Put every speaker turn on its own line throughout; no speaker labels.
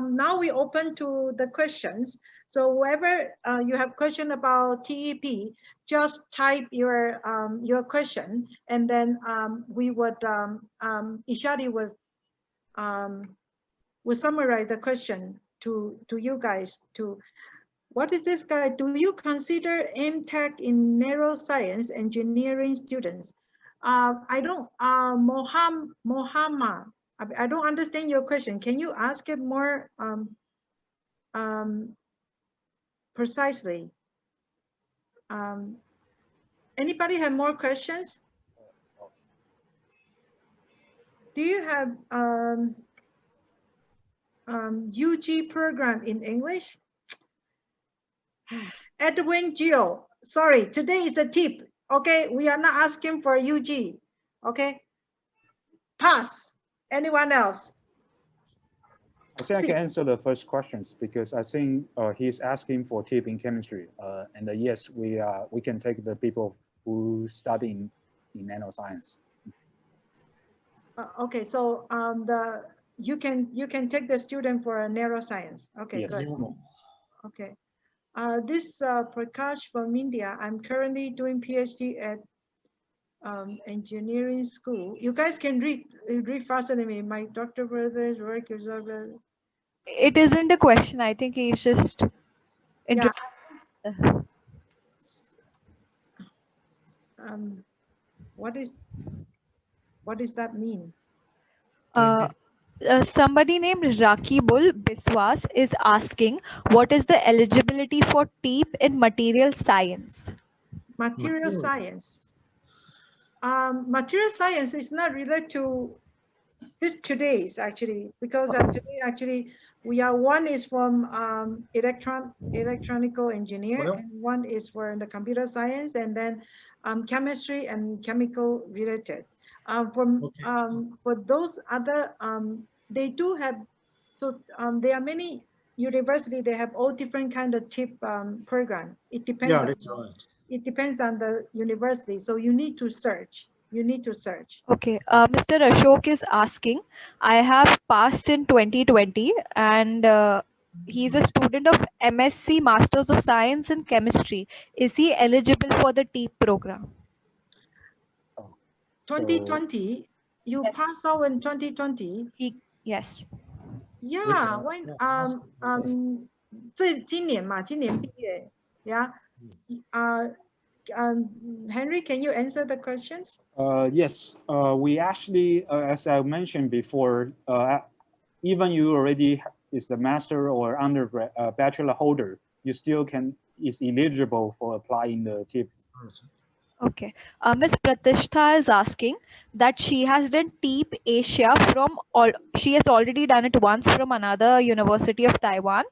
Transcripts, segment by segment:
now we open to the questions. So whoever you have question about TEP, just type your question, and then we would Ishadi will summarize the question to you guys. To what is this guy? Do you consider MTech in neuroscience engineering students? I don't. Mohammed. I don't understand your question. Can you ask it more precisely? Anybody have more questions? Do you have UG program in English? Edwin Gio, sorry, today is the tip. Okay, we are not asking for UG. Okay, pass. Anyone else?
I think I can answer the first questions because I think he's asking for tip in chemistry. And yes, we can take the people who study in nanoscience.
Okay, so you can take the student for neuroscience. Okay, yes. Good. Okay. This Prakash from India. I'm currently doing PhD at engineering school. You guys can read faster than me. My doctor brother's work is over.
It isn't a question. I think he's just. Yeah.
What does that mean?
Somebody named Rakibul Biswas is asking, what is the eligibility for TEEP in material science?
Material science. Material science is not related to today's actually, because today actually we are, one is from electronical engineer, and one is for the computer science, and then chemistry and chemical related. For those other, they do have, so there are many universities, they have all different kind of TEEP program. It depends. Yeah, that's right. It depends on the university, so you need to search.
Okay, Mr. Ashok is asking, I have passed in 2020 and he's a student of MSc Masters of Science in Chemistry. Is he eligible for the TEEP program?
2020, you yes. Passed out in 2020.
Yes.
Yeah, when 今年毕业 yeah. Henry, can you answer the questions?
Yes, we actually, as I mentioned before, even you already is the master or undergrad bachelor holder, you still is eligible for applying the TEEP.
Okay. Ms. Pratishtha is asking that she has done TEEP Asia she has already done it once from another University of Taiwan,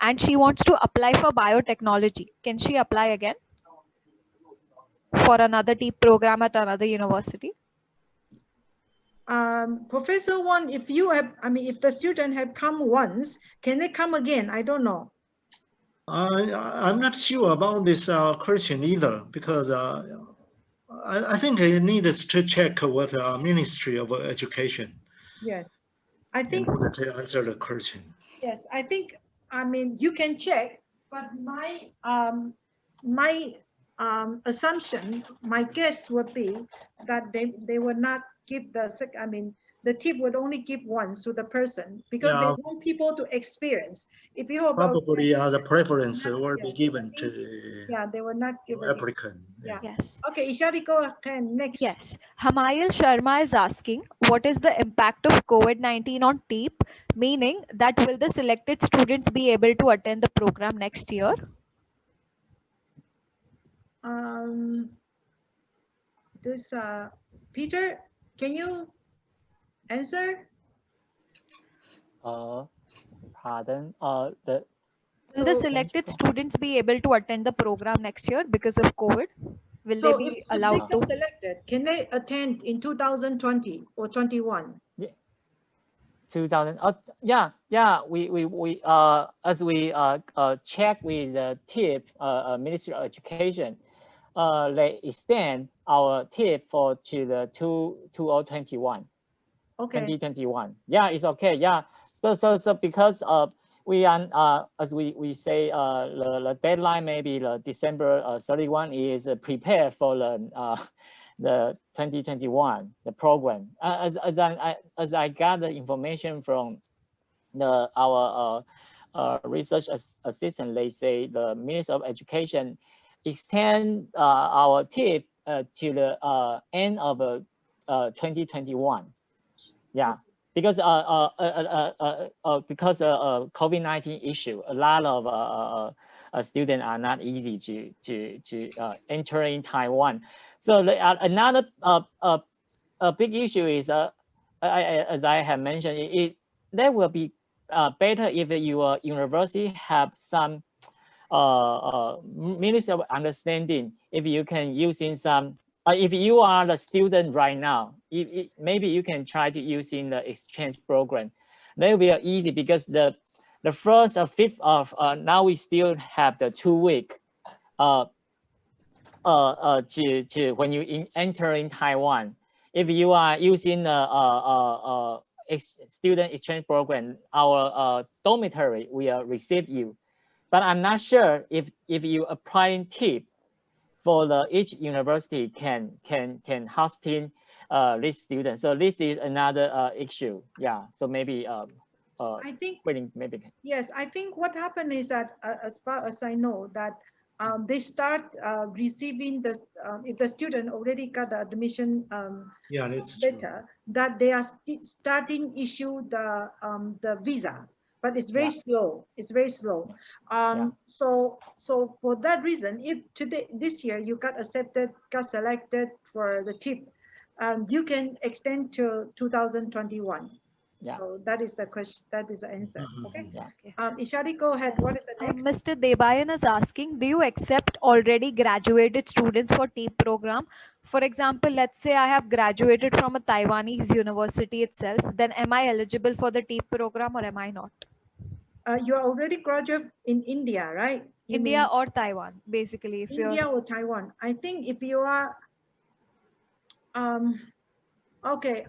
and she wants to apply for biotechnology. Can she apply again for another TEEP program at another university?
Professor Wong, if the student have come once, can they come again? I don't know.
I'm not sure about this question either, because I think it needs to check with the Ministry of Education.
Yes, I think.
In order to answer the question.
Yes, I think, you can check, but my assumption, my guess would be that they would not give the TEEP would only give once to the person, because they want people to experience. If you
probably the preference will be given to
they will not give
applicant.
Yeah.
Yes.
Okay, Ishari, go ahead next.
Yes. Hamayil Sharma is asking, what is the impact of COVID-19 on TEEP? Meaning that will the selected students be able to attend the program next year?
Peter, can you answer?
Pardon.
Will the selected students be able to attend the program next year because of COVID? Will they be allowed to?
Selected, can they attend in 2020 or 21?
Yeah. 2000. Yeah. We as we check with the TEEP Ministry of Education, they extend our TEEP to the 2021. Okay. 2021. Yeah, it's okay. Yeah. So because we are as we say the deadline maybe the December 31 is prepared for the 2021 the program. As I got the information from our research assistant, they say the Ministry of Education extend our TEEP to the end of 2021. Yeah, because COVID-19 issue, a lot of students are not easy to enter in Taiwan. So another big issue is as I have mentioned, that will be better if your university have some ministry of understanding. If you can using some, if you are the student right now, maybe you can try to using the exchange program. That will be easy because the first or fifth of now we still have the 2 week to when you enter in Taiwan. If you are using the student exchange program, our dormitory will receive you. But I'm not sure if you applying TEEP for each university can hosting this student. So this is another issue. Yeah. So maybe
I think
maybe.
Yes, I think what happened is that as far as I know that they start receiving the if the student already got the admission letter, that they are starting issue the visa, but it's very slow. It's very slow. So for that reason, if this year you got accepted, got selected for the TEEP, you can extend to 2021.
Yeah.
So that is the question. That is the answer. Okay.
Yeah.
Ishadi, go ahead. What is the next?
Mr. Debayan is asking, do you accept already graduated students for TEEP program? For example, let's say I have graduated from a Taiwanese university itself. Then am I eligible for the TEEP program or am I not?
You are already graduate in India, right?
India or Taiwan, basically. If
India or Taiwan. I think if you are, okay,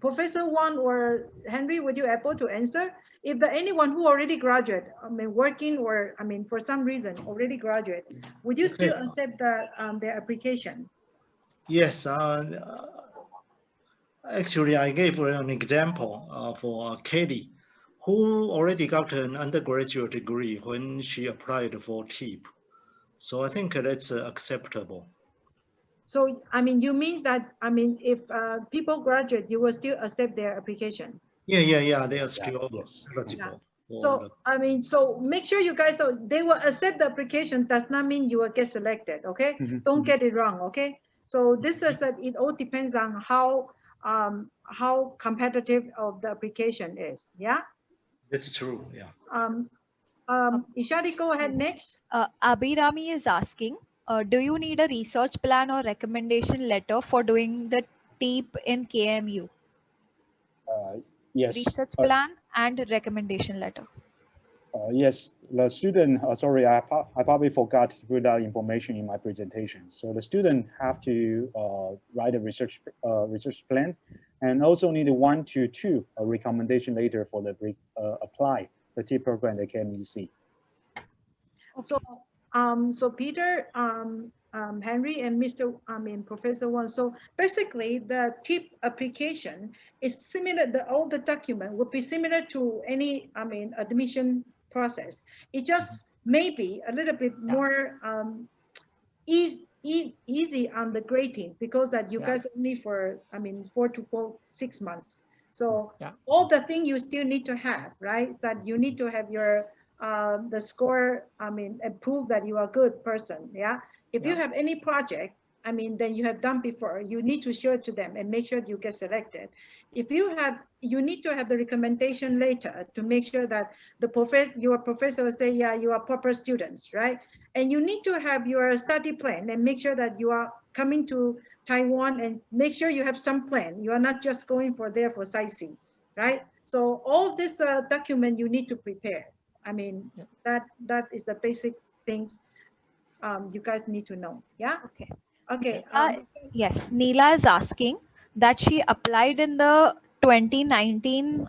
Professor Wang or Henry, would you able to answer? If the anyone who already graduate, I mean, working or I mean, for some reason already graduate, would you still accept their application?
Yes. Actually, I gave an example for Katie, who already got an undergraduate degree when she applied for TEEP. So I think that's acceptable.
So, I mean, you means that, I mean, if people graduate, you will still accept their application?
Yeah, they are still eligible.
Yeah. So, I mean, so make sure you guys, so they will accept the application does not mean you will get selected, okay? Don't get it wrong, okay? So this is, it all depends on how competitive of the application is, yeah?
That's true, yeah.
Ishadi, go ahead next.
Abhirami is asking, do you need a research plan or recommendation letter for doing the TEEP in KMU?
Yes.
Research plan and recommendation letter.
Yes, the student, sorry, I probably forgot to put that information in my presentation. So the student have to write a research plan and also need 1 to 2 recommendation letter for the apply the TEEP program at KMUC.
So, so Peter, Henry, and Professor Wang. So basically, the TEEP application is similar. All the document would be similar to any, admission process. It just may be a little bit more easy on the grading because that you guys only for 4 to 6 months. So all the thing you still need to have, right? That you need to have your the score, and prove that you are a good person. Yeah. If you have any project, then you have done before, you need to show it to them and make sure you get selected. If you need to have the recommendation later to make sure that your professor will say, yeah, you are proper students, right? And you need to have your study plan and make sure that you are coming to Taiwan and make sure you have some plan. You are not just going for sightseeing, right? So all this document you need to prepare. That is the basic things you guys need to know. Yeah.
Okay. Yes. Neela is asking that she applied in the 2019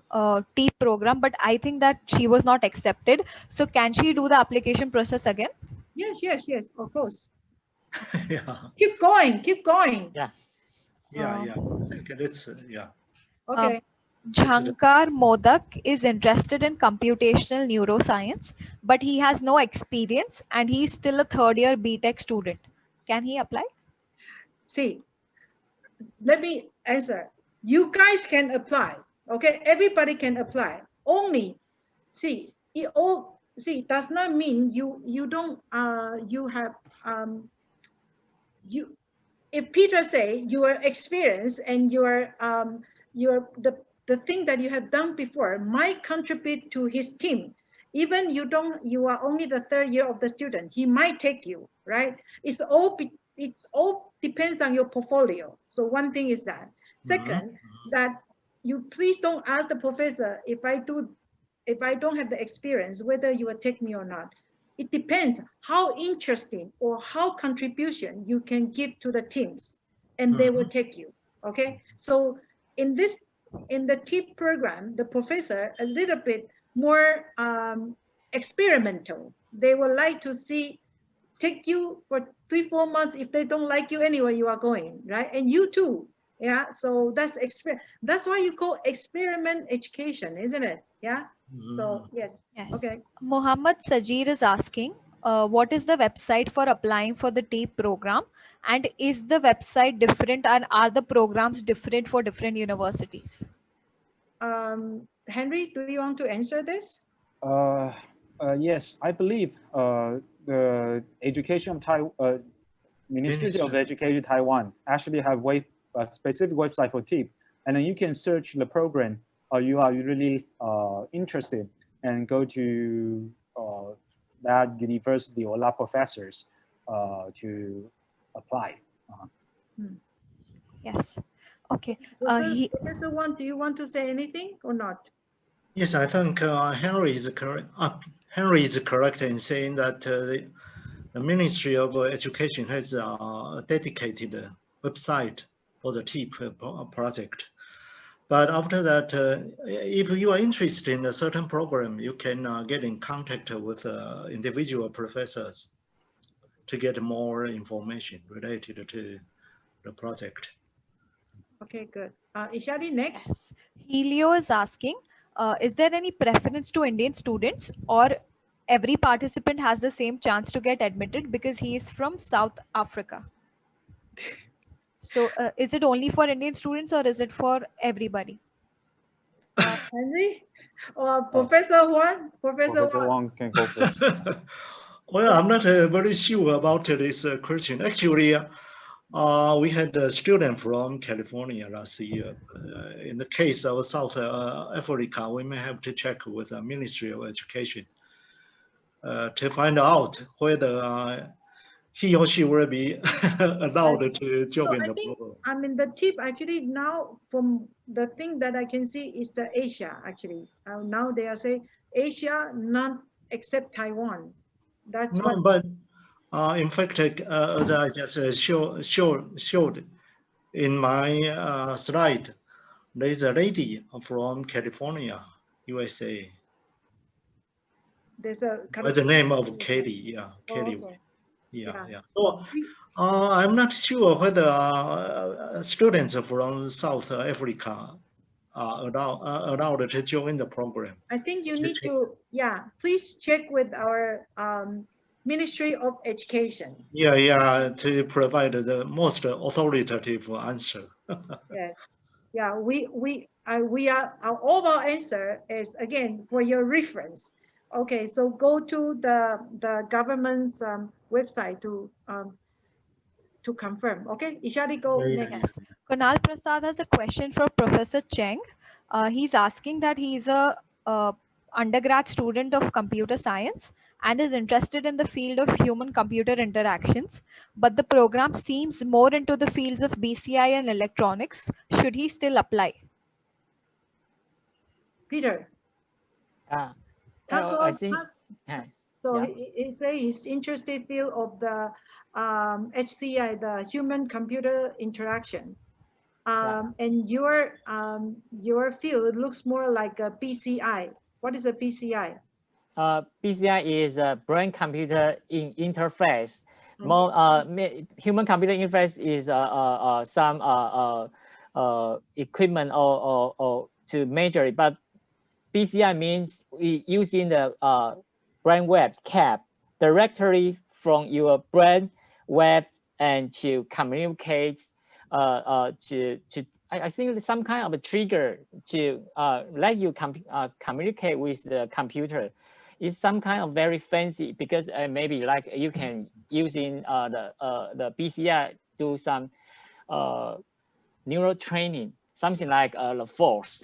TEEP program, but I think that she was not accepted. So can she do the application process again?
Yes, yes, yes, of course.
Yeah.
Keep going, keep going.
Yeah.
Yeah. I think it's yeah.
Okay.
Jhankar Modak is interested in computational neuroscience, but he has no experience and he's still a third year BTech student. Can he apply?
See, let me answer. You guys can apply. Okay, everybody can apply. Only, see, it all does not mean you don't you have you if Peter say you are experienced and you're the thing that you have done before might contribute to his team, even you are only the third year of the student, he might take you, right? It all depends on your portfolio. So one thing is that. Second, that you please don't ask the professor if I don't have the experience whether you will take me or not. It depends how interesting or how contribution you can give to the teams, and they will take you. Okay, so in the TEEP program, the professor a little bit more experimental. They would like to take you for 3-4 months. If they don't like you anyway, you are going, right? And you too. Yeah, so that's why you call experiment education, isn't it? Yeah. So yes. Okay.
Muhammad Sajir is asking, what is the website for applying for the TEEP program? And is the website different and are the programs different for different universities?
Henry, do you want to answer this?
Yes, I believe the Education of Taiwan, Ministry of Education Taiwan actually have a specific website for TEEP, and then you can search the program you are really interested and go to that university or that professors to apply.
Yes. Okay.
Professor Wang, do you want to say anything or not?
Yes, I think Henry is correct. Henry is correct in saying that the Ministry of Education has a dedicated website for the TEEP project. But after that, if you are interested in a certain program, you can get in contact with individual professors to get more information related to the project.
Okay, good. Ishadi, next.
Yes. Helio is asking, is there any preference to Indian students, or every participant has the same chance to get admitted because he is from South Africa? So is it only for Indian students or is it for everybody?
Henry or Professor Huang? Professor
Wang can go first.
Well, I'm not very sure about this question. Actually, we had a student from California last year. In the case of South Africa, we may have to check with the Ministry of Education to find out whether he or she will be allowed to join the program.
I mean, the TEEP actually now, from the thing that I can see, is the Asia actually. Now they are saying Asia, not except Taiwan. That's
no,
what.
But in fact, as I just showed in my slide, there is a lady from California, USA.
There's a
By the name of Kelly, yeah, Kelly.
Okay.
Yeah. So I'm not sure whether students from South Africa are allowed to join the program.
I think you need to, please check with our Ministry of Education.
Yeah, to provide the most authoritative answer.
Yes. Yeah, we are all of our answer is again for your reference. Okay, so go to the government's website to confirm. Okay, Ishadi, go next.
Yes. Kunal Prasad has a question for Professor Cheng. He's asking that he's a undergrad student of computer science and is interested in the field of human-computer interactions, but the program seems more into the fields of BCI and electronics. Should he still apply?
Peter.
I think.
So he say he's interested field of the HCI, the human-computer interaction. And your field looks more like a PCI. What is a PCI?
PCI is a brain-computer interface.
Okay.
More human-computer interface is some equipment or to measure it, but PCI means we using the brainwave cap directly from your brain web and to communicate I think some kind of a trigger to let you communicate with the computer. It's some kind of very fancy because maybe like you can using the PCI do some neural training, something like the force.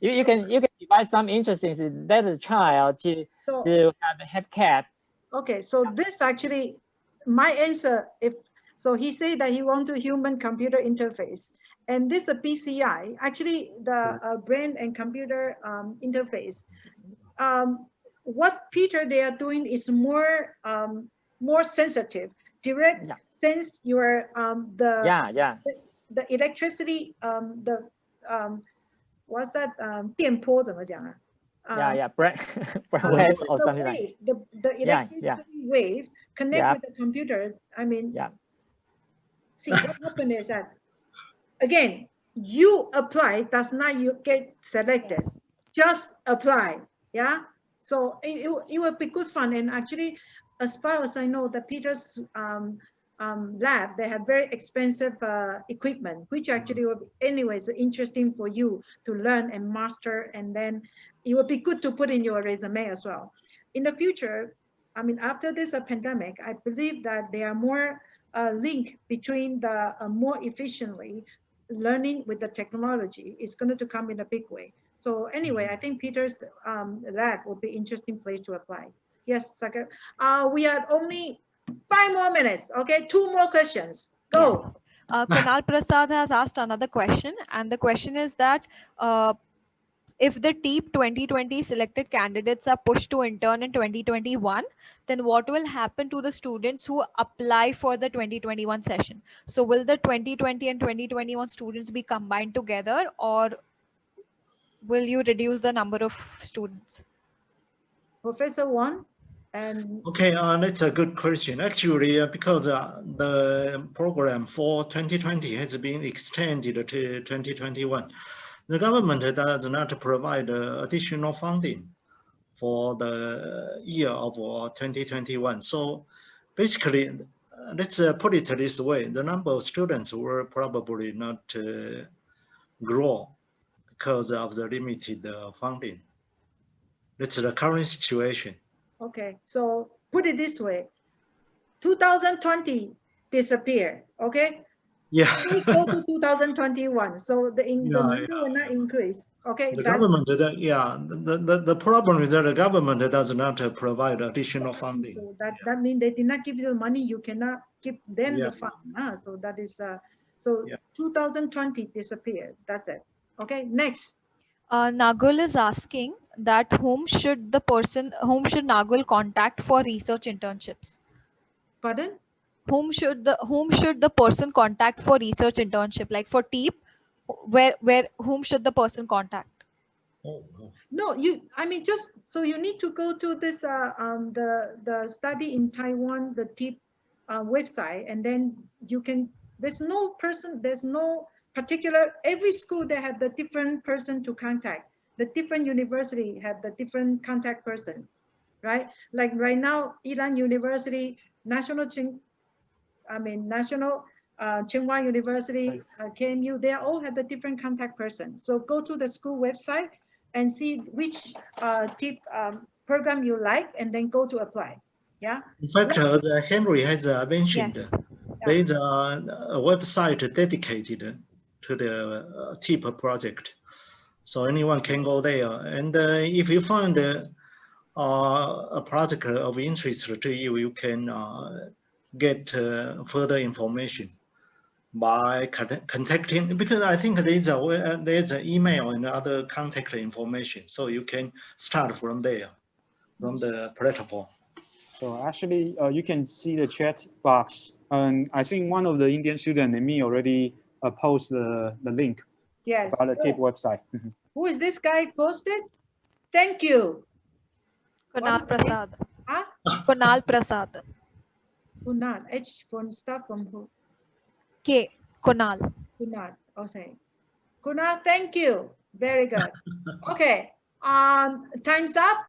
You can devise some interesting let a child to have a head cap.
Okay, so this actually my answer. If so, he said that he wants a human computer interface, and this a PCI actually the brain and computer interface. What Peter they are doing is more sensitive, direct sense your the electricity what's that 电波怎么讲啊
brain wave or something
wave, the electricity wave connect with the computer. I mean, see what happened is that again you apply does not you get selected, just apply. Yeah, so it will be good fun. And actually, as far as I know, the Peter's lab, they have very expensive equipment, which actually will be anyways interesting for you to learn and master, and then it would be good to put in your resume as well. In the future, I mean, after this pandemic, I believe that there are more link between the more efficiently learning with the technology is going to come in a big way. So anyway, I think Peter's lab would be interesting place to apply. Yes, Sagar. We are only 5 more minutes. Okay, 2 more questions. Go.
Yes. Kunal Prasad has asked another question, and the question is that if the TEEP 2020 selected candidates are pushed to intern in 2021, then what will happen to the students who apply for the 2021 session? So will the 2020 and 2021 students be combined together, or will you reduce the number of students?
Professor Wang? And
okay, that's a good question. Actually, because the program for 2020 has been extended to 2021, the government does not provide additional funding for the year of 2021. So basically, let's put it this way, the number of students will probably not grow because of the limited funding. That's the current situation.
okay, so put it this way, 2020 disappear, okay?
Yeah.
We go to 2021, so the number will not increase. Okay.
The government, the problem is that the government does not provide additional funding.
So that means they did not give you the money. You cannot give them the fund. So that is 2020 disappeared. That's it. Okay. Next.
Nagul is asking that whom should Nagul contact for research internships?
Pardon?
Whom should the person contact for research internship? Like for TEEP, whom should the person contact?
No, I mean, just so you need to go to this the study in Taiwan, the TEEP website, and then you can. There's no particular. Every school they have the different person to contact. The different university have the different contact person, right? Like right now, Ilan University, National Tsinghua University, KMU, they all have the different contact person. So go to the school website and see which TEEP program you like, and then go to apply. Yeah.
In fact, Henry has mentioned there is a website dedicated to the TEEP project, so anyone can go there. And if you find a project of interest to you, you can get further information by contacting, because I think there's an email and other contact information, so you can start from there, from the platform.
So actually, you can see the chat box, and I think one of the Indian students and me already post the link
Yes.
about the TEEP website.
Who is this guy posted? Thank you.
Kunal Prasad.
Huh?
Kunal Prasad.
Kunal. H from stuff from who?
K. Kunal.
Kunal. Okay. Kunal, thank you. Very good. Okay. Time's up.